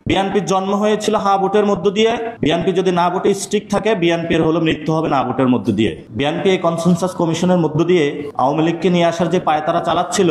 বিএনপির জন্ম হয়েছিল হা ভোটের মধ্য দিয়ে। বিএনপি যদি না ভোটে স্টিক থাকে, বিএনপির হলো মৃত্যু হবে না ভোটের মধ্য দিয়ে। বিএনপি এই কনসেনসাস কমিশনের মধ্য দিয়ে আওয়ামী লীগকে নিয়ে আসার যে পায়তারা চালাচ্ছিল,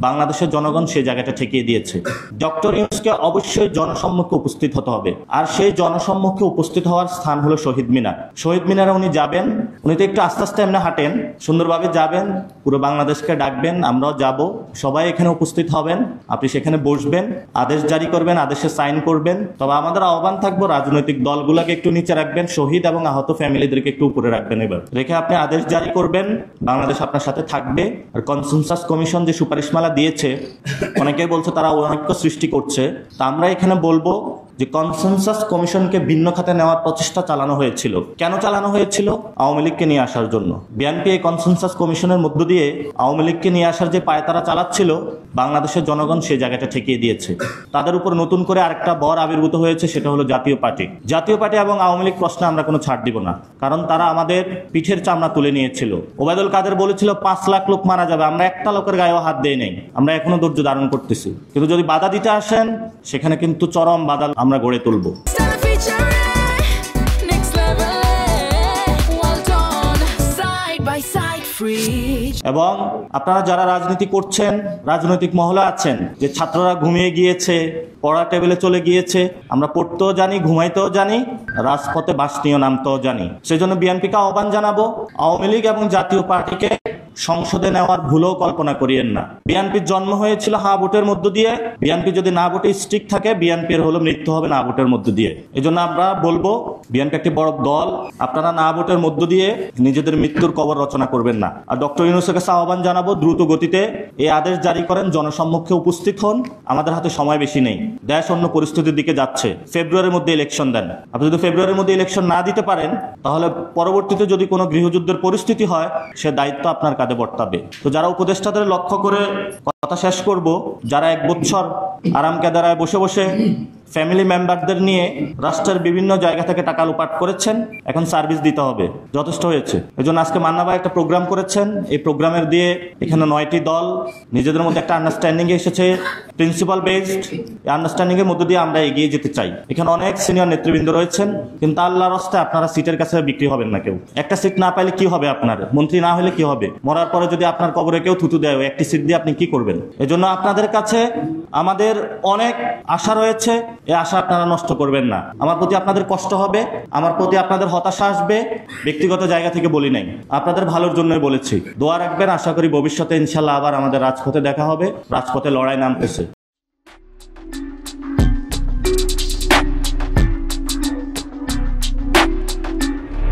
বাংলাদেশের জনগণ সেই জায়গাটা ঠেকিয়ে দিয়েছে। ডক্টর ইউনূসকে অবশ্যই জনসম্মুখে উপস্থিত হতে হবে, আর সেই জনসম্মুখে উপস্থিত হওয়ার স্থান হলো শহীদ মিনার। শহীদ মিনারে উনি যাবেন, উনি তো একটু আস্তে আস্তে এমনি হাঁটেন, সুন্দরভাবে যাবেন, পুরো বাংলাদেশকে ডাকবেন, আমরাও যাব, সবাই এখানে উপস্থিত হবেন, আপনি সেখানে বসবেন, আদেশ জারি করবেন, আদেশে সাইন করবেন। তবে আমাদের আহ্বান থাকবো, রাজনৈতিক দলগুলোকে একটু নিচে রাখবেন, শহীদ এবং আহত ফ্যামিলিদেরকে একটু উপরে রাখবেন। এবার রেখে আপনি আদেশ জারি করবেন, বাংলাদেশ আপনার সাথে থাকবে। আর কনসেনসাস কমিশন যে সুপারিশমালা দিয়েছে, অনেকেই বলছে তারা ঐক্য সৃষ্টি করছে, তা আমরা এখানে বলবো যে কনসেনসাস কমিশনকে ভিন্ন খাতে নেওয়ার প্রচেষ্টা চালানো হয়েছিল। কেন চালানো হয়েছিল? আওয়ামী লীগকে নিয়ে আসার জন্য। বিএনপি এই কনসেনসাস কমিশনের মধ্য দিয়ে আওয়ামী লীগকে নিয়ে আসার যে পায়তারা চালাচ্ছিল, বাংলাদেশের জনগণ সেই জায়গাটা ঠেকিয়ে দিয়েছে। তাদের উপর নতুন করে আরেকটা বর আবির্ভূত হয়েছে, সেটা হলো জাতীয় পার্টি। জাতীয় পার্টি এবং আওয়ামী লীগ প্রশ্নে আমরা কোনো ছাড় দিব না, কারণ তারা আমাদের পিঠের চামড়া তুলে নিয়েছিল। ওবায়দুল কাদের বলেছিল 5 লাখ লোক মারা যাবে, আমরা একটা লোকের গায়েও হাত দেই নাই, আমরা এখনো ধৈর্য ধারণ করতেছি। কিন্তু যদি বাধা দিতে আসেন, সেখানে কিন্তু চরম বাধা আমরা গড়ে তুলব। এবং আপনারা যারা রাজনীতি করছেন, রাজনৈতিক মহলে আছেন, যে ছাত্ররা ঘুমিয়ে গিয়েছে, পড়া টেবিলে চলে গিয়েছে, আমরা পড়তেও জানি, ঘুমাইতেও জানি, রাজপথে বাস নিয়ে নামতেও জানি। সেই জন্য বিএনপিকে আহ্বান জানাবো, আওয়ামী লীগ এবং জাতীয় পার্টিকে সংসদে নেওয়ার ভুলও কল্পনা করিয়েন না। বিএনপির জন্ম হয়েছিল হা ভোটের মধ্য দিয়ে। বিএনপি যদি না ভোটে স্টিক থাকে, বিএনপির হলো মৃত্যু হবে না ভোটের মধ্য দিয়ে। এই জন্য আমরা বলবো, বিএনপি একটি বড় দল, আপনারা না ভোটের মধ্য দিয়ে নিজেদের মৃত্যুর কবর রচনা করবেন না। আর ডক্টর ইউনূসের কাছে আহ্বান জানাবো, দ্রুত গতিতে এই আদেশ জারি করেন, জনসম্মুখে উপস্থিত হন। আমাদের হাতে সময় বেশি নেই, দেশ অন্য পরিস্থিতির দিকে যাচ্ছে। ফেব্রুয়ারির মধ্যে ইলেকশন দেন। আপনি যদি ফেব্রুয়ারির মধ্যে ইলেকশন না দিতে পারেন, তাহলে পরবর্তীতে যদি কোনো গৃহযুদ্ধের পরিস্থিতি হয়, সে দায়িত্ব আপনার কাঁধে বর্তাবে। তো যারা উপদেষ্টাদের লক্ষ্য করে কথা শেষ করব, যারা 1 বছর আরাম কেদারায় বসে বসে ফ্যামিলি মেম্বারদের নিয়ে রাষ্ট্রের বিভিন্ন জায়গা থেকে টাকা লুপাট করেছেন, এখন সার্ভিস দিতে হবে, যথেষ্ট হয়েছে। এই জন্য আজকে মান্না ভাই একটা প্রোগ্রাম করেছেন, এই প্রোগ্রামের দিয়ে এখানে 9টি দল নিজেদের মধ্যে একটা আন্ডারস্ট্যান্ডিং এসেছে, প্রিন্সিপাল বেসড। এই আন্ডারস্ট্যান্ডিং এর মধ্যে দিয়ে আমরা এগিয়ে যেতে চাই। এখানে অনেক সিনিয়র নেতৃবৃন্দ রয়েছেন, কিন্তু আল্লাহর রাস্তায় আপনারা সিটের কাছে বিক্রি হবেন না। কেউ একটা সিট না পাইলে কি হবে? আপনার মন্ত্রী না হলে কি হবে? মরার পরে যদি আপনার কবরে কেউ থুতু দেয়, একটি সিট দিয়ে আপনি কি করবেন? এজন্য আপনাদের কাছে আমাদের অনেক আশা রয়েছে, এই আশা আপনারা নষ্ট করবেন না। আমার প্রতি আপনাদের কষ্ট হবে, আমার প্রতি আপনাদের হতাশা আসবে, ব্যক্তিগত জায়গা থেকে বলি নাই, আপনাদের ভালোর জন্যই বলেছি। দোয়া রাখবেন, আশা করি ভবিষ্যতে ইনশাল্লাহ আবার আমাদের রাজপথে দেখা হবে, রাজপথে লড়াই নামতেছে।